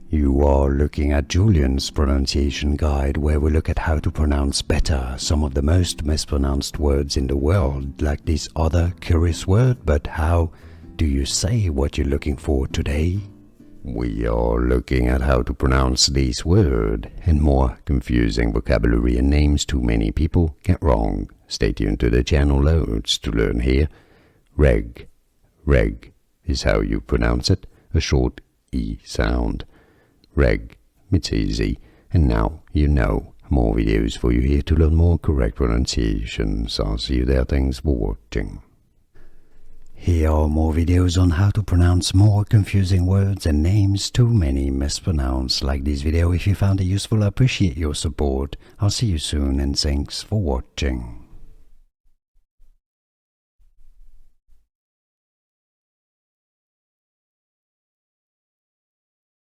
You are looking at Julian's pronunciation guide, where we look at how to pronounce better some of the most mispronounced words in the world, like this other curious word. But how do you say what you're looking for today? We are looking at how to pronounce this word and more confusing vocabulary and names too many people get wrong. Stay tuned to the channel loads to learn here. Reg is how you pronounce it, a short E sound. Reg, it's easy, and now you know. More videos for you here to learn more correct pronunciations. I'll see you there. Thanks for watching. Here are more videos on how to pronounce more confusing words and names too many mispronounced. Like this video if you found it useful. I appreciate your support. I'll see you soon and thanks for watching.